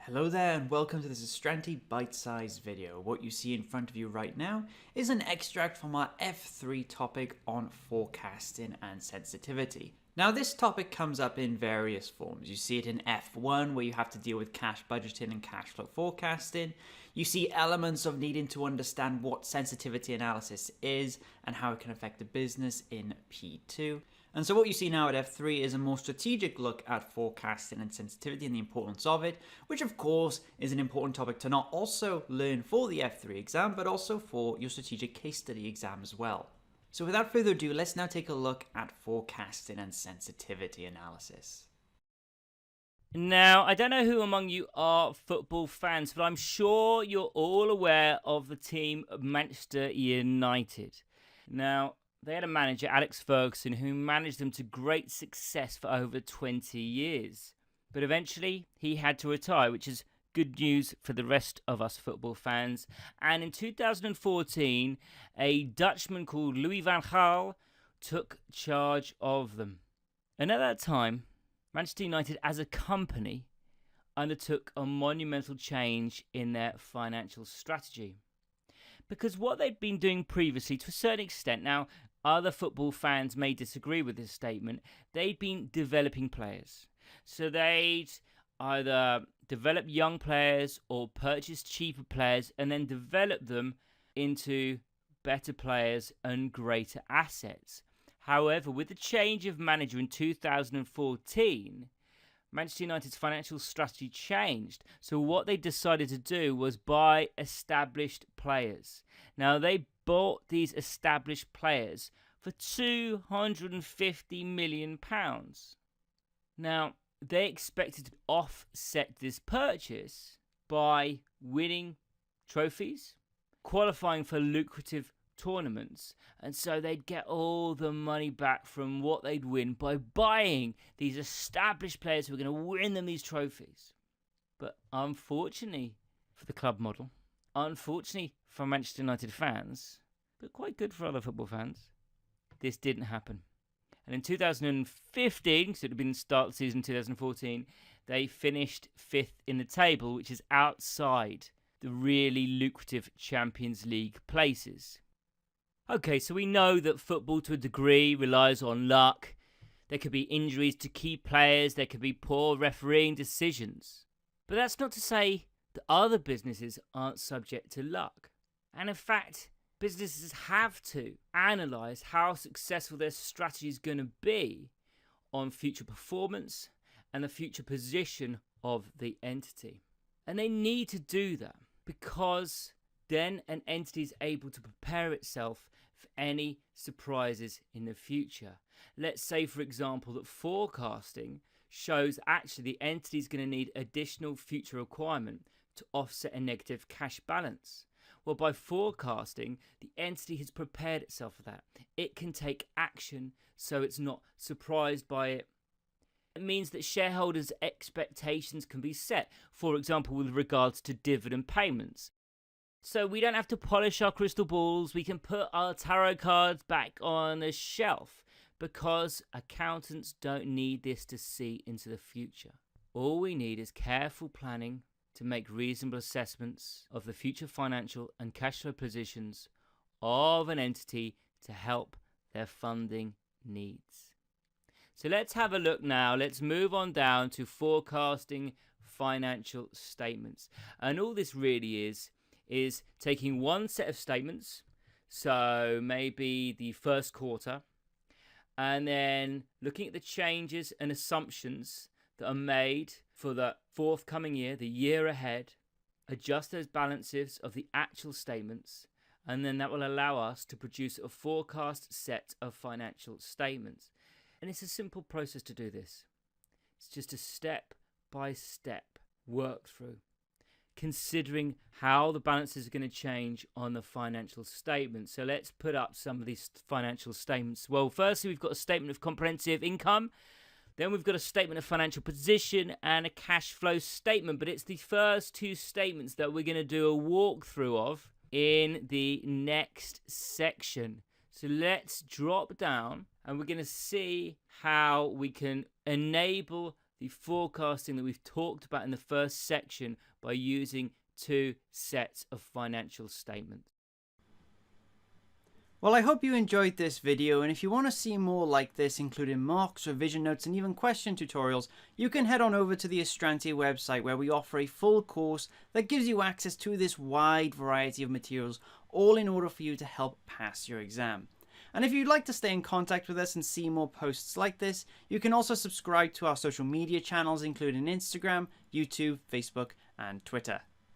Hello there and welcome to this Astranti bite-sized video. What you see in front of you right now is an extract from our F3 topic on forecasting and sensitivity. Now this topic comes up in various forms. You see it in F1 where you have to deal with cash budgeting and cash flow forecasting. You see elements of needing to understand what sensitivity analysis is and how it can affect the business in P2. And so what you see now at F3 is a more strategic look at forecasting and sensitivity and the importance of it, which of course is an important topic to not also learn for the F3 exam, but also for your strategic case study exam as well. So without further ado, let's now take a look at forecasting and sensitivity analysis. Now, I don't know who among you are football fans, but I'm sure you're all aware of the team Manchester United. Now, they had a manager, Alex Ferguson, who managed them to great success for over 20 years. But eventually, he had to retire, which is good news for the rest of us football fans. And in 2014, a Dutchman called Louis van Gaal took charge of them. And at that time, Manchester United as a company undertook a monumental change in their financial strategy. Because what they'd been doing previously, to a certain extent, now other football fans may disagree with this statement, they'd been developing players. So they'd either develop young players or purchase cheaper players and then develop them into better players and greater assets. However, with the change of manager in 2014, Manchester United's financial strategy changed. So what they decided to do was buy established players. Now, they bought these established players for £250 million. Now, they expected to offset this purchase by winning trophies, qualifying for lucrative tournaments, and so they'd get all the money back from what they'd win by buying these established players who were going to win them these trophies. But unfortunately for the club model, unfortunately for Manchester United fans, but quite good for other football fans, this didn't happen. And in 2015, so it had been the start of the season 2014, they finished 5th in the table, which is outside the really lucrative Champions League places. Okay, so we know that football to a degree relies on luck. There could be injuries to key players, there could be poor refereeing decisions. But that's not to say that other businesses aren't subject to luck. And in fact, businesses have to analyse how successful their strategy is going to be on future performance and the future position of the entity. And they need to do that because then an entity is able to prepare itself for any surprises in the future. Let's say, for example, that forecasting shows actually the entity is going to need additional future requirement to offset a negative cash balance. Well, by forecasting, the entity has prepared itself for that. It can take action so it's not surprised by it. It means that shareholders' expectations can be set, for example, with regards to dividend payments. So we don't have to polish our crystal balls, we can put our tarot cards back on the shelf because accountants don't need this to see into the future. All we need is careful planning to make reasonable assessments of the future financial and cash flow positions of an entity to help their funding needs. So let's have a look now. Let's move on down to forecasting financial statements. And all this really is taking one set of statements, so maybe the first quarter, and then looking at the changes and assumptions that are made for the forthcoming year, the year ahead, adjust those balances of the actual statements, and then that will allow us to produce a forecast set of financial statements. And it's a simple process to do this. It's just a step-by-step work through, considering how the balances are going to change on the financial statements. So let's put up some of these financial statements. Well, firstly, we've got a statement of comprehensive income. Then we've got a statement of financial position and a cash flow statement. But it's the first two statements that we're going to do a walkthrough of in the next section. So let's drop down and we're going to see how we can enable the forecasting that we've talked about in the first section by using 2 sets of financial statements. Well, I hope you enjoyed this video, and if you want to see more like this, including mocks, revision notes, and even question tutorials, you can head on over to the Astranti website, where we offer a full course that gives you access to this wide variety of materials, all in order for you to help pass your exam. And if you'd like to stay in contact with us and see more posts like this, you can also subscribe to our social media channels, including Instagram, YouTube, Facebook, and Twitter.